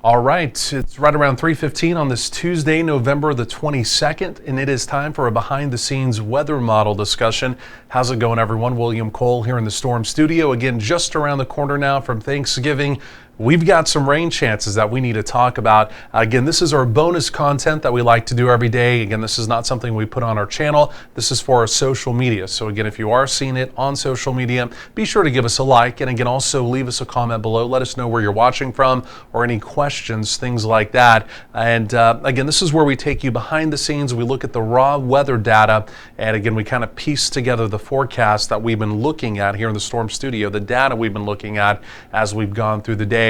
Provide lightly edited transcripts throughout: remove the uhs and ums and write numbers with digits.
All right, it's right around 3:15 on this Tuesday, November the 22nd, and it is time for a behind-the-scenes weather model discussion. How's it going, everyone? William Cole here in the Storm Studio. Again, just around the corner now from Thanksgiving. We've got some rain chances that we need to talk about. Again, this is our bonus content that we like to do every day. Again, this is not something we put on our channel. This is for our social media. So again, if you are seeing it on social media, be sure to give us a like. And again, also leave us a comment below. Let us know where you're watching from or any questions, things like that. And again, this is where we take you behind the scenes. We look at the raw weather data. And again, we kind of piece together the forecast that we've been looking at here in the Storm Studio, the data we've been looking at as we've gone through the day.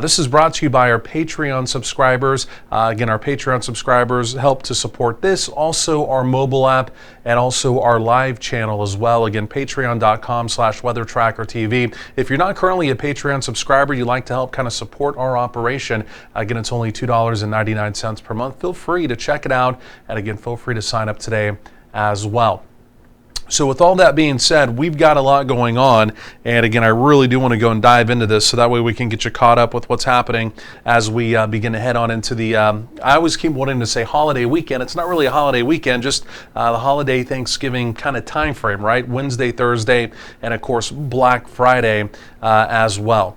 This is brought to you by our Patreon subscribers. Again, our Patreon subscribers help to support this, also our mobile app, and also our live channel as well. Again, patreon.com/weathertrackertv. If you're not currently a Patreon subscriber, you'd like to help kind of support our operation, again, it's only $2.99 per month. Feel free to check it out, and again, feel free to sign up today as well. So with all that being said, we've got a lot going on, and again, I really do want to go and dive into this so that way we can get you caught up with what's happening as we begin to head on into the, I always keep wanting to say holiday weekend. It's not really a holiday weekend, just the holiday Thanksgiving kind of time frame, right? Wednesday, Thursday, and of course Black Friday as well.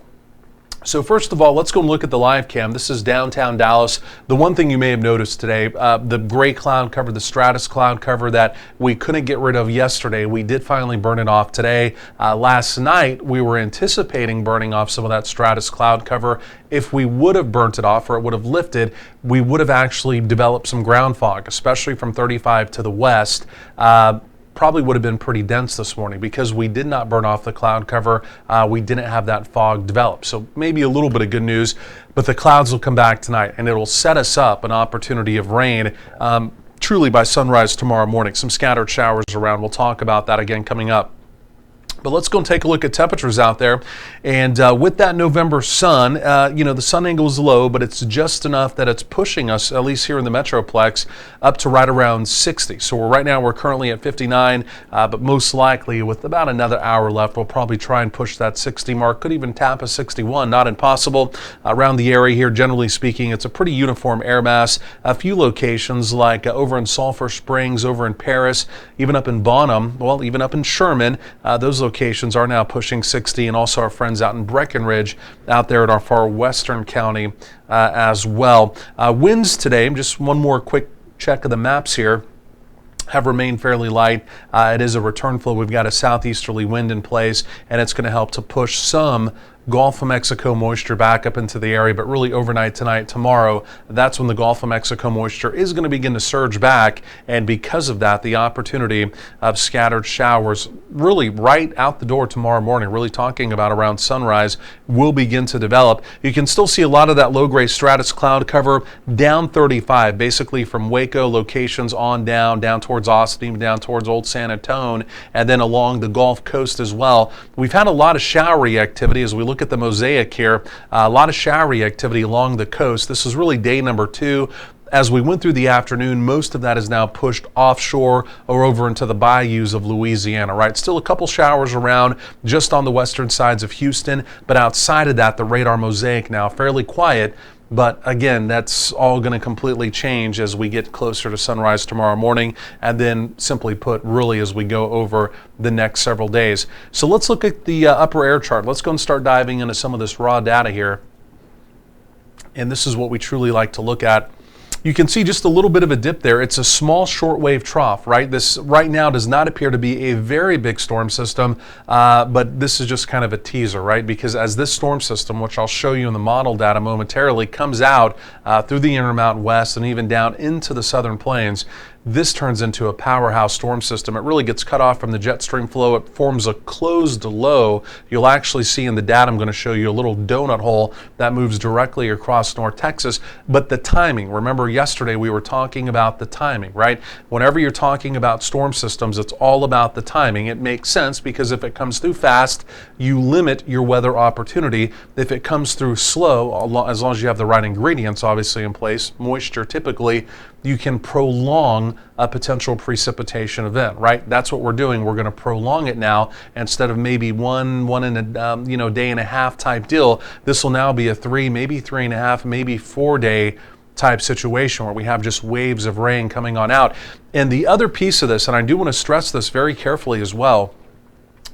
So first of all, let's go and look at the live cam. This is downtown Dallas. The one thing you may have noticed today, the gray cloud cover, the stratus cloud cover that we couldn't get rid of yesterday, we did finally burn it off today. Last night, we were anticipating burning off some of that stratus cloud cover. If we would have burnt it off or it would have lifted, we would have actually developed some ground fog, especially from 35 to the west. Probably would have been pretty dense this morning because we did not burn off the cloud cover. We didn't have that fog develop. So maybe a little bit of good news, but the clouds will come back tonight and it'll set us up an opportunity of rain truly by sunrise tomorrow morning. Some scattered showers around. We'll talk about that again coming up. But let's go and take a look at temperatures out there. And with that November sun, the sun angle is low, but it's just enough that it's pushing us, at least here in the Metroplex, up to right around 60. So right now we're currently at 59, but most likely with about another hour left, we'll probably try and push that 60 mark. Could even tap a 61, not impossible. Around the area here, generally speaking, it's a pretty uniform air mass. A few locations like over in Sulphur Springs, over in Paris, even up in Bonham, well, even up in Sherman, those locations are now pushing 60, and also our friends out in Breckenridge out there in our far western county as well. Winds today, just one more quick check of the maps here, have remained fairly light. It is a return flow. We've got a southeasterly wind in place, and it's going to help to push some Gulf of Mexico moisture back up into the area, but really overnight tonight, tomorrow, that's when the Gulf of Mexico moisture is going to begin to surge back, and because of that, the opportunity of scattered showers really right out the door tomorrow morning, really talking about around sunrise, will begin to develop. You can still see a lot of that low-grade stratus cloud cover down 35, basically from Waco locations on down towards Austin, even down towards Old San Antonio, and then along the Gulf Coast as well. We've had a lot of showery activity as we look at the mosaic here, a lot of showery activity along the coast. This is really day number 2. As we went through the afternoon, most of that is now pushed offshore or over into the bayous of Louisiana, right? Still a couple showers around just on the western sides of Houston, but outside of that, the radar mosaic now fairly quiet. But again, that's all going to completely change as we get closer to sunrise tomorrow morning, and then simply put, really as we go over the next several days. So let's look at the upper air chart. Let's go and start diving into some of this raw data here. And this is what we truly like to look at. You can see just a little bit of a dip there. It's a small shortwave trough, right? This right now does not appear to be a very big storm system, but this is just kind of a teaser, right? Because as this storm system, which I'll show you in the model data momentarily, comes out through the Intermountain West and even down into the Southern Plains, this turns into a powerhouse storm system. It really gets cut off from the jet stream flow. It forms a closed low. You'll actually see in the data I'm going to show you a little donut hole that moves directly across North Texas. But the timing, remember yesterday we were talking about the timing, right? Whenever you're talking about storm systems, it's all about the timing. It makes sense because if it comes through fast, you limit your weather opportunity. If it comes through slow, as long as you have the right ingredients obviously in place, moisture typically, you can prolong a potential precipitation event, right? That's what we're doing. We're going to prolong it now. Instead of maybe one and a day and a half type deal, this will now be a 3, maybe 3.5, maybe 4-day type situation where we have just waves of rain coming on out. And the other piece of this, and I do want to stress this very carefully as well,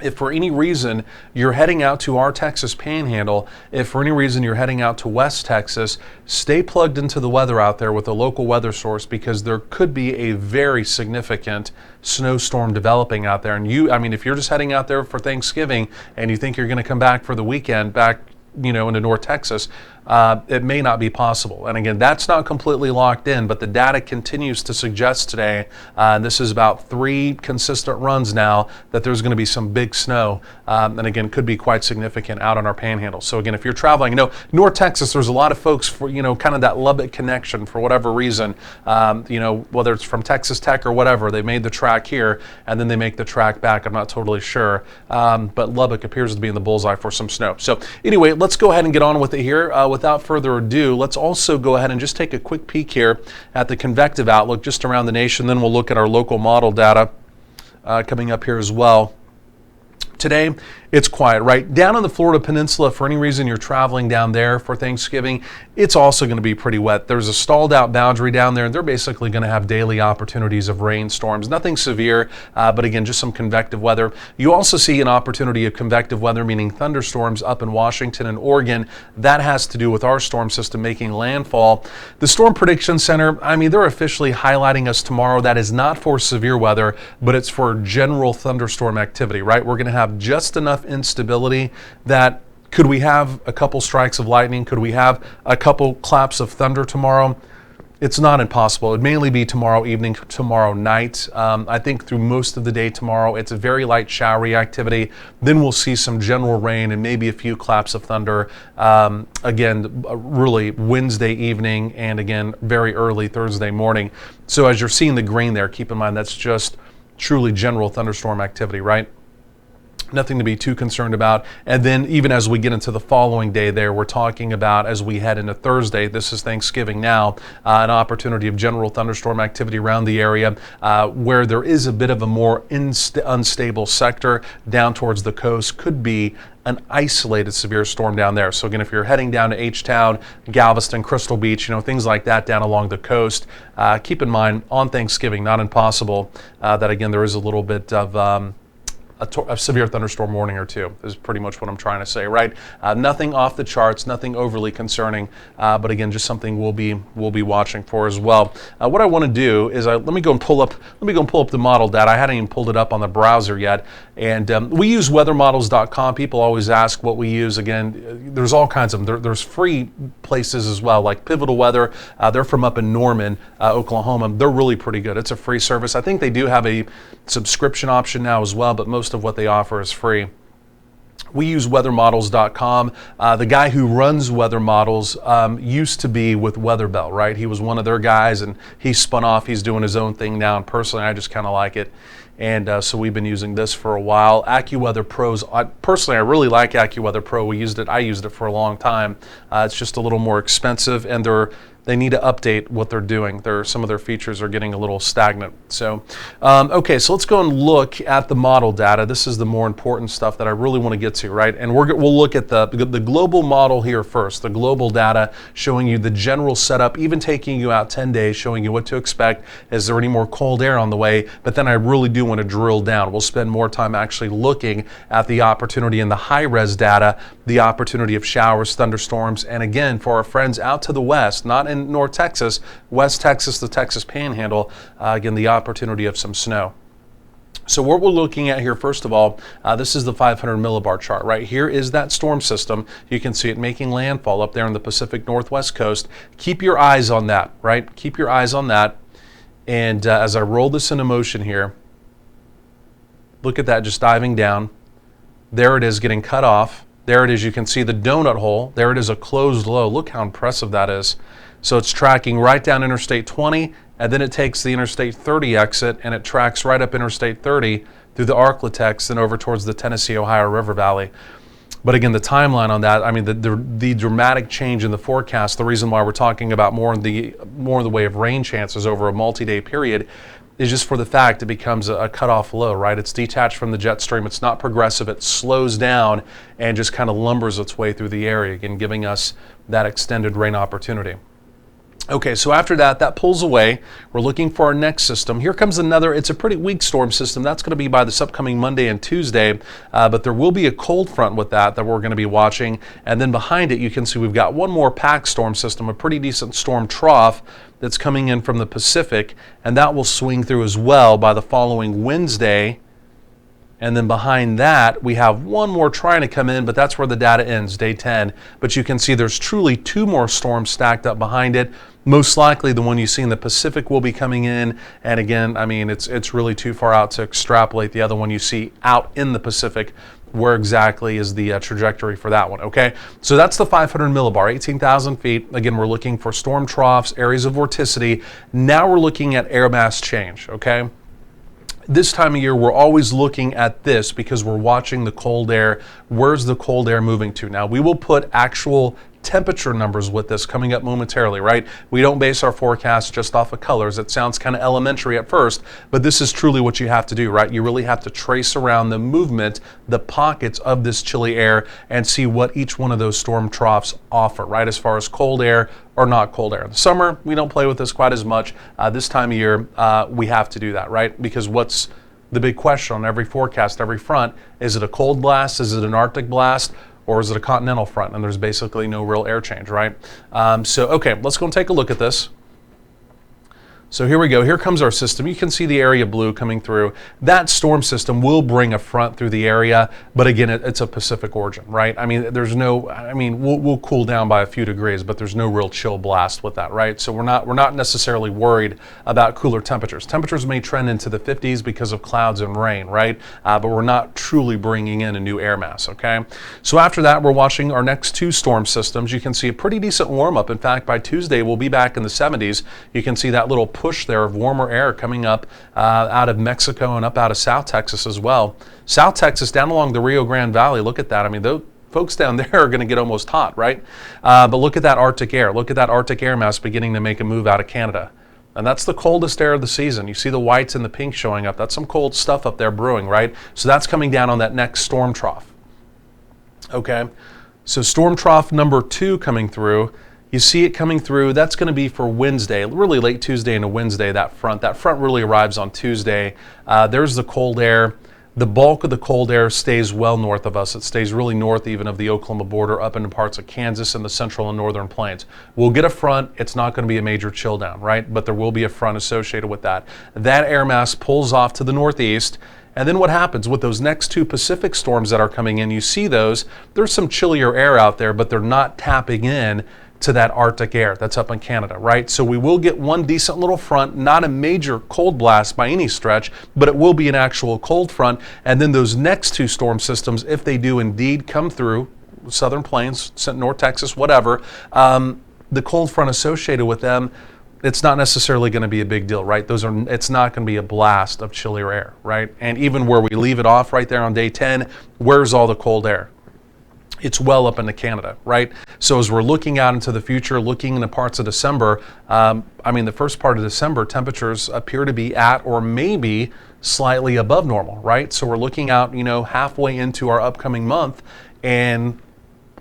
if for any reason you're heading out to our Texas Panhandle, if for any reason you're heading out to West Texas, stay plugged into the weather out there with a local weather source, because there could be a very significant snowstorm developing out there. And if you're just heading out there for Thanksgiving and you think you're going to come back for the weekend back into North Texas, it may not be possible. And again, that's not completely locked in, but the data continues to suggest today, and this is about 3 consistent runs now, that there's going to be some big snow, and again, could be quite significant out on our panhandle. So again, if you're traveling, North Texas, there's a lot of folks for, kind of that Lubbock connection for whatever reason, whether it's from Texas Tech or whatever, they made the track here and then they make the track back. I'm not totally sure, but Lubbock appears to be in the bullseye for some snow. So anyway, let's go ahead and get on with it here. Without further ado, let's also go ahead and just take a quick peek here at the convective outlook just around the nation. Then we'll look at our local model data coming up here as well. Today, it's quiet, right? Down on the Florida Peninsula, for any reason you're traveling down there for Thanksgiving, it's also going to be pretty wet. There's a stalled out boundary down there, and they're basically going to have daily opportunities of rainstorms. Nothing severe, but again, just some convective weather. You also see an opportunity of convective weather, meaning thunderstorms up in Washington and Oregon. That has to do with our storm system making landfall. The Storm Prediction Center, they're officially highlighting us tomorrow. That is not for severe weather, but it's for general thunderstorm activity, right? We're going to have just enough instability that could we have a couple strikes of lightning? Could we have a couple claps of thunder tomorrow? It's not impossible. It would mainly be tomorrow evening, tomorrow night. I think through most of the day tomorrow, it's a very light showery activity. Then we'll see some general rain and maybe a few claps of thunder. Again, really Wednesday evening and again, very early Thursday morning. So as you're seeing the green there, keep in mind that's just truly general thunderstorm activity, right? Nothing to be too concerned about. And then even as we get into the following day there, we're talking about as we head into Thursday, this is Thanksgiving now, an opportunity of general thunderstorm activity around the area where there is a bit of a more unstable sector down towards the coast. Could be an isolated severe storm down there. So again, if you're heading down to H-Town, Galveston, Crystal Beach, things like that down along the coast, keep in mind on Thanksgiving, not impossible, that again, there is a little bit of a severe thunderstorm warning or two is pretty much what I'm trying to say, right? Nothing off the charts, nothing overly concerning, but again, just something we'll be watching for as well. What I want to do is let me go and pull up the model data. I hadn't even pulled it up on the browser yet, and we use weathermodels.com. People always ask what we use. Again, there's all kinds of them. There's free places as well, like Pivotal Weather. They're from up in Norman, Oklahoma. They're really pretty good. It's a free service. I think they do have a subscription option now as well, but most of what they offer is free. We use weathermodels.com. The guy who runs Weather Models used to be with Weatherbell, right? He was one of their guys and he spun off. He's doing his own thing now, and personally I just kind of like it. And so we've been using this for a while. AccuWeather Pros, personally I really like AccuWeather Pro. I used it for a long time. It's just a little more expensive, and they need to update what they're doing. Some of their features are getting a little stagnant. So, okay, so let's go and look at the model data. This is the more important stuff that I really want to get to, right? And we'll look at the global model here first, the global data showing you the general setup, even taking you out 10 days, showing you what to expect. Is there any more cold air on the way? But then I really do want to drill down. We'll spend more time actually looking at the opportunity in the high-res data, the opportunity of showers, thunderstorms, and again, for our friends out to the west, not in North Texas, West Texas, the Texas Panhandle, again, the opportunity of some snow. So what we're looking at here, first of all, this is the 500 millibar chart, right? Here is that storm system. You can see it making landfall up there on the Pacific Northwest coast. Keep your eyes on that, right? Keep your eyes on that. And as I roll this into motion here, look at that just diving down. There it is getting cut off. There it is. You can see the donut hole. There it is, a closed low. Look how impressive that is. So it's tracking right down Interstate 20, and then it takes the Interstate 30 exit, and it tracks right up Interstate 30 through the Arklatex and over towards the Tennessee-Ohio River Valley. But again, the timeline on that, I mean, the dramatic change in the forecast, the reason why we're talking about more in the way of rain chances over a multi-day period is just for the fact it becomes a cutoff low, right? It's detached from the jet stream. It's not progressive. It slows down and just kind of lumbers its way through the area, again, giving us that extended rain opportunity. Okay, so after that pulls away. We're looking for our next system. Here comes another, it's a pretty weak storm system. That's going to be by this upcoming Monday and Tuesday, but there will be a cold front with that we're going to be watching. And then behind it, you can see we've got one more pack storm system, a pretty decent storm trough that's coming in from the Pacific, and that will swing through as well by the following Wednesday. And then behind that, we have one more trying to come in, but that's where the data ends, day 10. But you can see there's truly two more storms stacked up behind it. Most likely the one you see in the Pacific will be coming in. And again, I mean, it's really too far out to extrapolate the other one you see out in the Pacific. Where exactly is the trajectory for that one, okay? So that's the 500 millibar, 18,000 feet. Again, we're looking for storm troughs, areas of vorticity. Now we're looking at air mass change, okay? This time of year, we're always looking at this because we're watching the cold air. Where's the cold air moving to? Now, we will put actual temperature numbers with this coming up momentarily, right? We don't base our forecast just off of colors. It sounds kind of elementary at first, but this is truly what you have to do, right? You really have to trace around the movement, the pockets of this chilly air, and see what each one of those storm troughs offer, right? As far as cold air or not cold air. In the summer, we don't play with this quite as much. This time of year, we have to do that, right? Because what's the big question on every forecast, every front, is it a cold blast? Is it an Arctic blast? Or is it a continental front? And there's basically no real air change, right? Okay, let's go and take a look at this. So here we go. Here comes our system. You can see the area blue coming through. That storm system will bring a front through the area, but again, it's a Pacific origin, right? I mean, we'll cool down by a few degrees, but there's no real chill blast with that, right? So we're not necessarily worried about cooler temperatures. Temperatures may trend into the 50s because of clouds and rain, right? But we're not truly bringing in a new air mass, okay? So after that, we're watching our next two storm systems. You can see a pretty decent warm up. In fact, by Tuesday, we'll be back in the 70s. You can see that little push there of warmer air coming up out of Mexico and up out of South Texas as well. South Texas down along the Rio Grande Valley, look at that. I mean, those folks down there are going to get almost hot, right? But look at that Arctic air. Look at that Arctic air mass beginning to make a move out of Canada. And that's the coldest air of the season. You see the whites and the pinks showing up. That's some cold stuff up there brewing, right? So that's coming down on that next storm trough. Okay, so storm trough number 2 coming through. You see it coming through. That's going to be for Wednesday, really late Tuesday into Wednesday, that front. That front really arrives on Tuesday. There's the cold air. The bulk of the cold air stays well north of us. It stays really north even of the Oklahoma border up into parts of Kansas and the central and northern plains. We'll get a front. It's not going to be a major chill down, right? But there will be a front associated with that. That air mass pulls off to the northeast. And then what happens with those next two Pacific storms that are coming in? You see those. There's some chillier air out there, but they're not tapping in to that Arctic air that's up in Canada, right? So we will get one decent little front, not a major cold blast by any stretch, but it will be an actual cold front. And then those next two storm systems, if they do indeed come through southern plains, North Texas, whatever, the cold front associated with them, it's not necessarily going to be a big deal, right? It's not going to be a blast of chillier air, right? And even where we leave it off right there on day 10, where's all the cold air? It's well up into Canada, right? So as we're looking out into the future, looking into parts of December, the first part of December, temperatures appear to be at or maybe slightly above normal, right? So we're looking out, halfway into our upcoming month, and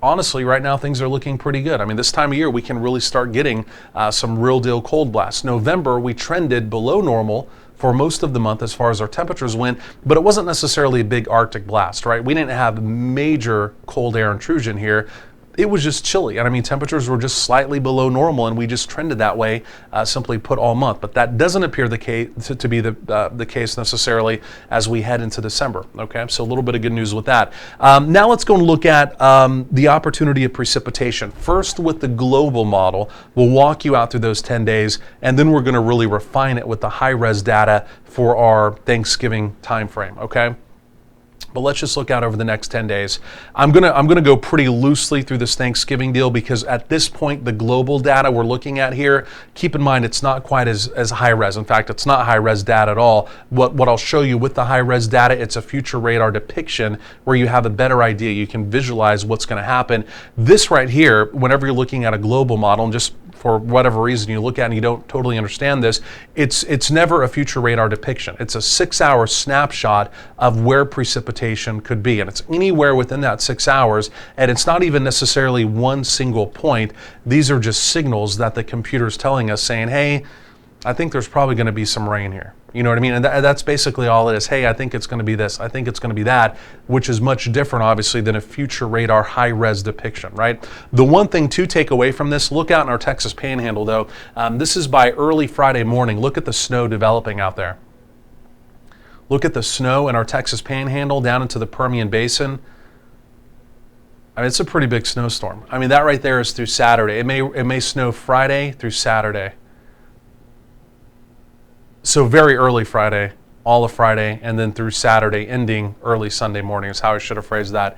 honestly, right now things are looking pretty good. I mean, this time of year we can really start getting some real deal cold blasts. November, we trended below normal for most of the month as far as our temperatures went, but it wasn't necessarily a big Arctic blast, right? We didn't have major cold air intrusion here. It was just chilly. And I mean, temperatures were just slightly below normal, and we just trended that way, simply put, all month. But that doesn't appear to be the case necessarily as we head into December. Okay, so a little bit of good news with that. Now let's go and look at the opportunity of precipitation. First, with the global model, we'll walk you out through those 10 days, and then we're going to really refine it with the high-res data for our Thanksgiving time frame. Okay. But let's just look out over the next 10 days. I'm gonna go pretty loosely through this Thanksgiving deal because at this point, the global data we're looking at here, keep in mind it's not quite as high res. In fact, it's not high res data at all. What I'll show you with the high res data, it's a future radar depiction where you have a better idea. You can visualize what's going to happen. This right here, whenever you're looking at a global model, and just for whatever reason you look at and you don't totally understand this, it's never a future radar depiction. It's a 6-hour snapshot of where precipitation could be, and it's anywhere within that 6 hours, and it's not even necessarily one single point. These are just signals that the computer's telling us, saying, hey, I think there's probably going to be some rain here. You know what I mean? And that's basically all it is. Hey, I think it's going to be this. I think it's going to be that, which is much different, obviously, than a future radar high-res depiction, right? The one thing to take away from this, look out in our Texas Panhandle, though. This is by early Friday morning. Look at the snow developing out there. Look at the snow in our Texas Panhandle down into the Permian Basin. I mean, it's a pretty big snowstorm. I mean, that right there is through Saturday. It may snow Friday through Saturday. So very early Friday, all of Friday, and then through Saturday, ending early Sunday morning is how I should have phrased that.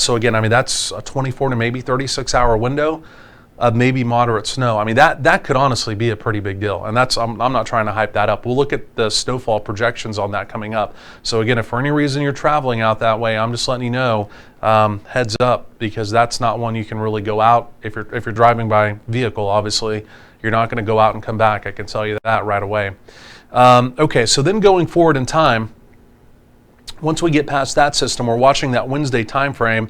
So again, I mean, that's a 24 to maybe 36-hour window of maybe moderate snow. I mean, that could honestly be a pretty big deal. And that's I'm not trying to hype that up. We'll look at the snowfall projections on that coming up. So again, if for any reason you're traveling out that way, I'm just letting you know, heads up, because that's not one you can really go out. If you're driving by vehicle, obviously, you're not going to go out and come back. I can tell you that right away. Okay, so then going forward in time, once we get past that system, we're watching that Wednesday time frame.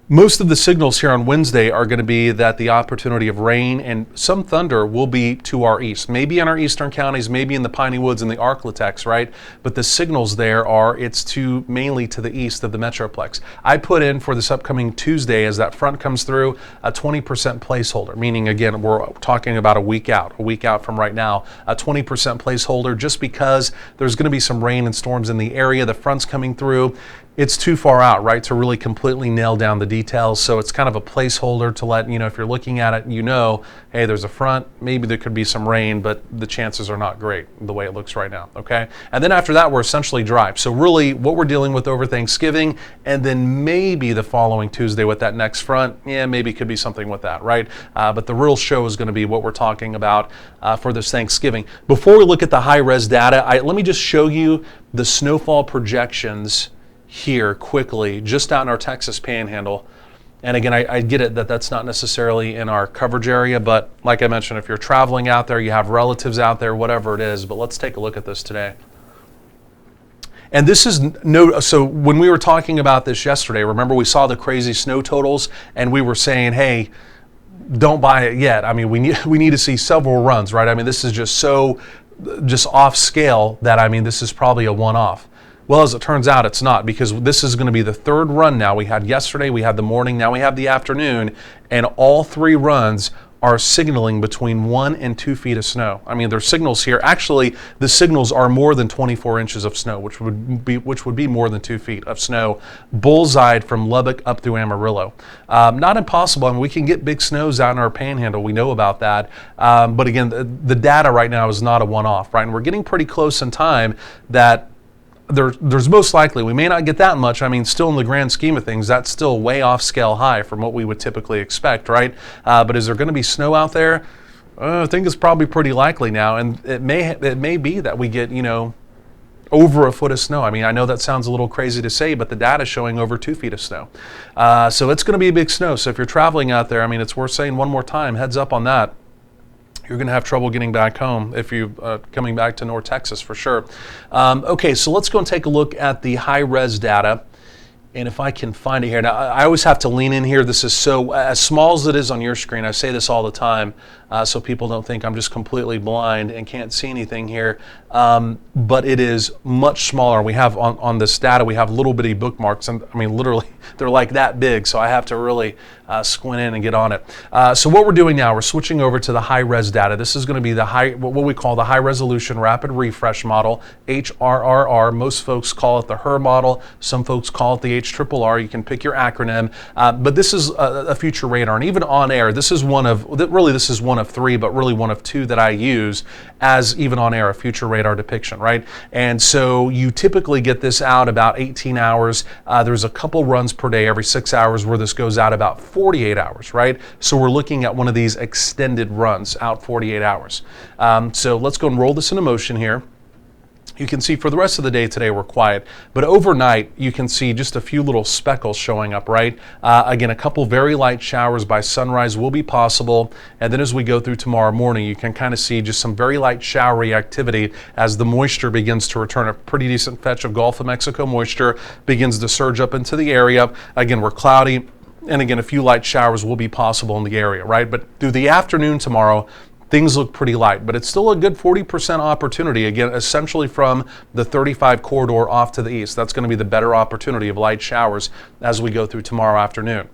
Most of the signals here on Wednesday are going to be that the opportunity of rain and some thunder will be to our east. Maybe in our eastern counties, maybe in the Piney Woods and the Arklatex, right? But the signals there are, it's mainly to the east of the Metroplex. I put in for this upcoming Tuesday, as that front comes through, a 20% placeholder, meaning, again, we're talking about a week out from right now, a 20% placeholder, just because there's going to be some rain and storms in the area. The front's coming through. It's too far out, right, to really completely nail down the details. So it's kind of a placeholder to let, if you're looking at it, hey, there's a front, maybe there could be some rain, but the chances are not great the way it looks right now, okay? And then after that, we're essentially dry. So really what we're dealing with over Thanksgiving, and then maybe the following Tuesday with that next front, maybe could be something with that, right? But the real show is going to be what we're talking about for this Thanksgiving. Before we look at the high-res data, let me just show you the snowfall projections here quickly, just out in our Texas Panhandle. And again, I get it that that's not necessarily in our coverage area, but like I mentioned, if you're traveling out there, you have relatives out there, whatever it is, but let's take a look at this today. And this is so when we were talking about this yesterday, remember we saw the crazy snow totals and we were saying, hey, don't buy it yet. I mean, we need to see several runs, right? I mean, this is just off scale that, I mean, this is probably a one-off. Well, as it turns out, it's not, because this is going to be the third run now. We had yesterday, we had the morning, now we have the afternoon, and all three runs are signaling between 1 and 2 feet of snow. I mean, there's signals here. Actually, the signals are more than 24 inches of snow, which would be more than 2 feet of snow, bullseyed from Lubbock up through Amarillo. Not impossible. I mean, we can get big snows out in our Panhandle. We know about that. But again, the data right now is not a one-off, right? And we're getting pretty close in time that there's most likely, we may not get that much. I mean, still in the grand scheme of things, that's still way off scale high from what we would typically expect, right? But is there going to be snow out there? I think it's probably pretty likely now, and it may be that we get, over a foot of snow. I mean, I know that sounds a little crazy to say, but the data is showing over 2 feet of snow. So it's going to be a big snow. So if you're traveling out there, I mean, it's worth saying one more time, heads up on that. You're going to have trouble getting back home if you're coming back to North Texas for sure. Okay, so let's go and take a look at the high-res data. And if I can find it here. Now, I always have to lean in here. This is so, as small as it is on your screen, I say this all the time, so people don't think I'm just completely blind and can't see anything here. But it is much smaller. We have, on this data, we have little bitty bookmarks. And I mean, literally, they're like that big, so I have to really squint in and get on it. So what we're doing now, we're switching over to the high-res data. This is going to be the what we call the high-resolution rapid refresh model, HRRR. Most folks call it the HER model. Some folks call it the HRRR. You can pick your acronym, but this is a future radar, and even on air, this is one of three, but really one of two that I use as even on air, a future radar depiction, right? And so you typically get this out about 18 hours. There's a couple runs per day every 6 hours where this goes out about 48 hours, right? So we're looking at one of these extended runs out 48 hours. So let's go and roll this into motion here. You can see for the rest of the day today we're quiet, but overnight you can see just a few little speckles showing up, right? Again, a couple very light showers by sunrise will be possible, and then as we go through tomorrow morning, you can kind of see just some very light showery activity as the moisture begins to return. A pretty decent fetch of Gulf of Mexico moisture begins to surge up into the area. Again, we're cloudy, and again, a few light showers will be possible in the area, right? But through the afternoon tomorrow, things look pretty light, but it's still a good 40% opportunity, again, essentially from the 35 corridor off to the east. That's going to be the better opportunity of light showers as we go through tomorrow afternoon.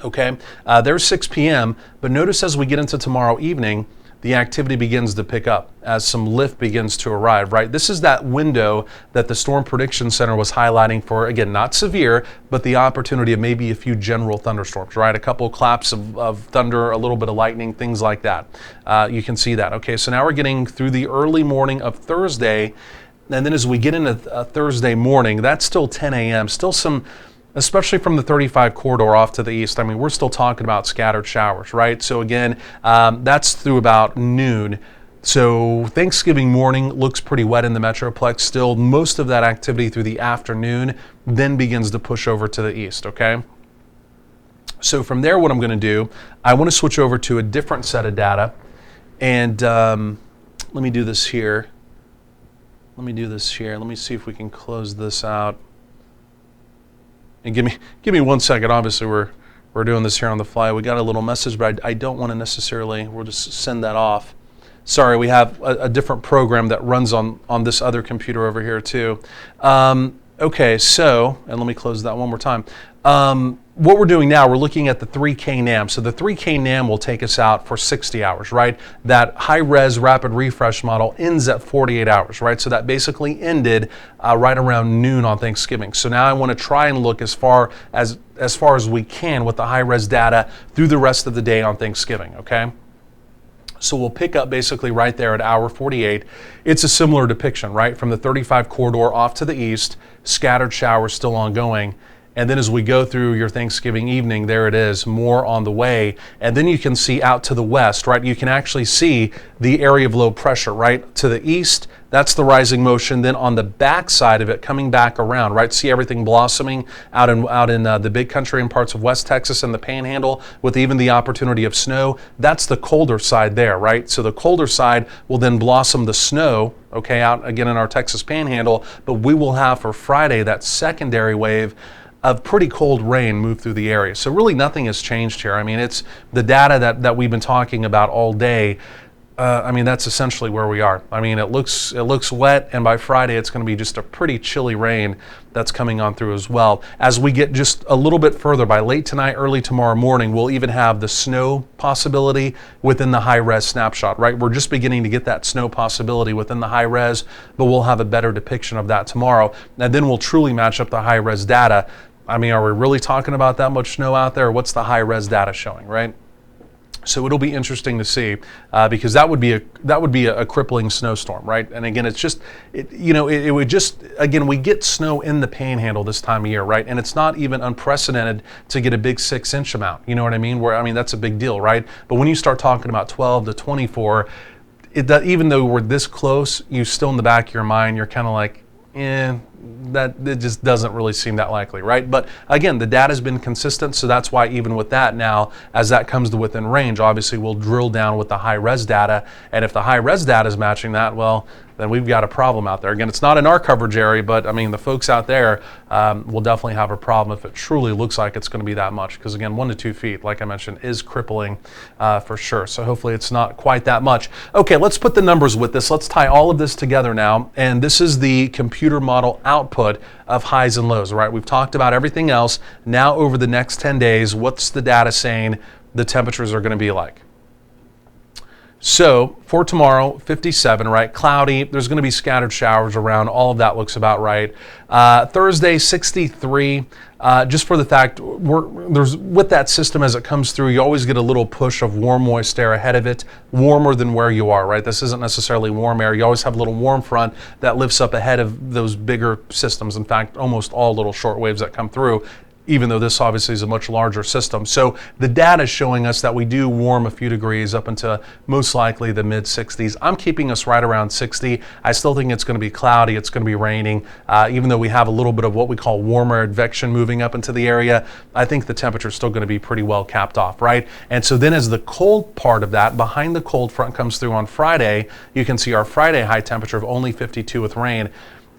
Okay, there's 6 p.m., but notice as we get into tomorrow evening, the activity begins to pick up as some lift begins to arrive, right? This is that window that the Storm Prediction Center was highlighting for, again, not severe, but the opportunity of maybe a few general thunderstorms, right? A couple of claps of thunder, a little bit of lightning, things like that. You can see that. Okay, so now we're getting through the early morning of Thursday, and then as we get into Thursday morning, that's still 10 a.m., still some, especially from the 35 corridor off to the east. I mean, we're still talking about scattered showers, right? So again, that's through about noon. So Thanksgiving morning looks pretty wet in the Metroplex still. Most of that activity through the afternoon then begins to push over to the east, okay? So from there, what I'm going to do, I want to switch over to a different set of data. And let me do this here. Let me see if we can close this out. And give me 1 second. Obviously, we're doing this here on the fly. We got a little message, but I don't want to necessarily. We'll just send that off. Sorry, we have a different program that runs on this other computer over here too. Okay, so, and let me close that one more time. What we're doing now, we're looking at the 3K NAM. So the 3K NAM will take us out for 60 hours, right? That high-res rapid refresh model ends at 48 hours, right? So that basically ended right around noon on Thanksgiving. So now I want to try and look as far as we can with the high-res data through the rest of the day on Thanksgiving, okay? So we'll pick up basically right there at hour 48. It's a similar depiction, right? From the 35 corridor off to the east, scattered showers still ongoing. And then as we go through your Thanksgiving evening, there it is, more on the way. And then you can see out to the west, right? You can actually see the area of low pressure, right? To the east, that's the rising motion. Then on the back side of it, coming back around, right? See everything blossoming out in the big country and parts of West Texas and the Panhandle with even the opportunity of snow. That's the colder side there, right? So the colder side will then blossom the snow, okay, out again in our Texas Panhandle. But we will have for Friday that secondary wave of pretty cold rain move through the area. So really nothing has changed here. I mean, it's the data that we've been talking about all day. I mean, that's essentially where we are. I mean, it looks wet, and by Friday it's going to be just a pretty chilly rain that's coming on through as well. As we get just a little bit further, by late tonight, early tomorrow morning, we'll even have the snow possibility within the high-res snapshot, right? We're just beginning to get that snow possibility within the high-res, but we'll have a better depiction of that tomorrow, and then we'll truly match up the high-res data. I mean, are we really talking about that much snow out there? Or what's the high-res data showing, right? So it'll be interesting to see because that would be a crippling snowstorm, right? And again, it's just, it would just, again, we get snow in the Panhandle this time of year, right? And it's not even unprecedented to get a big 6-inch amount. You know what I mean? That's a big deal, right? But when you start talking about 12 to 24, even though we're this close, you still in the back of your mind, you're kind of like, that it just doesn't really seem that likely, right? But again, the data's been consistent, so that's why even with that now, as that comes to within range, obviously we'll drill down with the high-res data, and if the high-res data is matching that, well, then we've got a problem out there. Again, it's not in our coverage area, but I mean, the folks out there will definitely have a problem if it truly looks like it's going to be that much, because again, 1 to 2 feet, like I mentioned, is crippling for sure. So hopefully it's not quite that much. Okay, let's put the numbers with this. Let's tie all of this together now, and this is the computer model output of highs and lows, right? We've talked about everything else. Now over the next 10 days, what's the data saying the temperatures are going to be like? So for tomorrow, 57, right? Cloudy. There's going to be scattered showers around. All of that looks about right. Thursday, 63. Just for the fact, there's with that system as it comes through, you always get a little push of warm, moist air ahead of it, warmer than where you are, right? This isn't necessarily warm air. You always have a little warm front that lifts up ahead of those bigger systems. In fact, almost all little short waves that come through, even though this obviously is a much larger system. So the data is showing us that we do warm a few degrees up into most likely the mid 60s. I'm keeping us right around 60. I still think it's going to be cloudy. It's going to be raining. Even though we have a little bit of what we call warmer advection moving up into the area, I think the temperature is still going to be pretty well capped off, right? And so then as the cold part of that, behind the cold front comes through on Friday, you can see our Friday high temperature of only 52 with rain.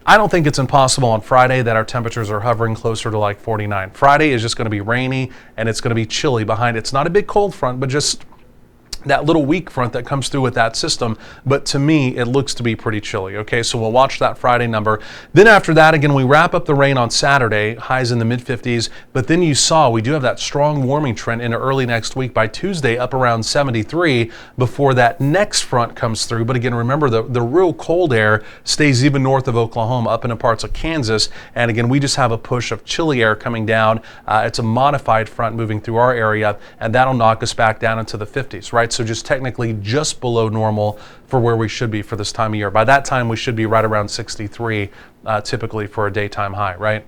I don't think it's impossible on Friday that our temperatures are hovering closer to like 49. Friday is just going to be rainy and it's going to be chilly behind. It's not a big cold front, but just that little weak front that comes through with that system. But to me, it looks to be pretty chilly. Okay, so we'll watch that Friday number. Then after that, again, we wrap up the rain on Saturday, highs in the mid 50s. But then you saw we do have that strong warming trend into early next week. By Tuesday, up around 73 before that next front comes through. But again, remember the real cold air stays even north of Oklahoma, up into parts of Kansas. And again, we just have a push of chilly air coming down. It's a modified front moving through our area, and that'll knock us back down into the 50s, right? So just technically just below normal for where we should be for this time of year. By that time, we should be right around 63, typically for a daytime high, right?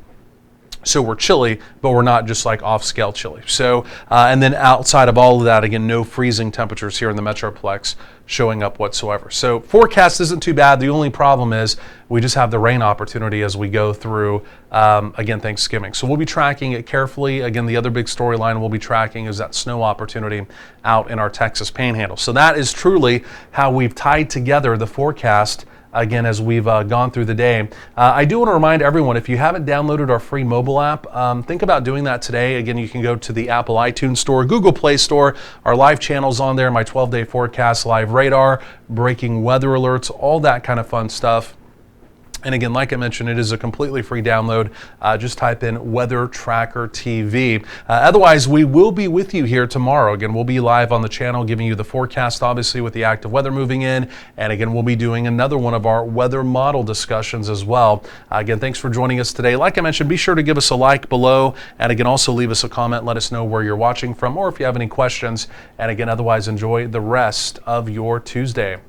So we're chilly, but we're not just like off-scale chilly. So, and then outside of all of that, again, no freezing temperatures here in the Metroplex showing up whatsoever. So forecast isn't too bad. The only problem is we just have the rain opportunity as we go through, again, Thanksgiving. So we'll be tracking it carefully. Again, the other big storyline we'll be tracking is that snow opportunity out in our Texas Panhandle. So that is truly how we've tied together the forecast again, as we've gone through the day. I do want to remind everyone, if you haven't downloaded our free mobile app, think about doing that today. Again, you can go to the Apple iTunes Store, Google Play Store, our live channels on there, my 12-day forecast, live radar, breaking weather alerts, all that kind of fun stuff. And again, like I mentioned, it is a completely free download. Just type in Weather Tracker TV. Otherwise, we will be with you here tomorrow. Again, we'll be live on the channel giving you the forecast, obviously, with the active weather moving in. And again, we'll be doing another one of our weather model discussions as well. Again, thanks for joining us today. Like I mentioned, be sure to give us a like below. And again, also leave us a comment. Let us know where you're watching from or if you have any questions. And again, otherwise, enjoy the rest of your Tuesday.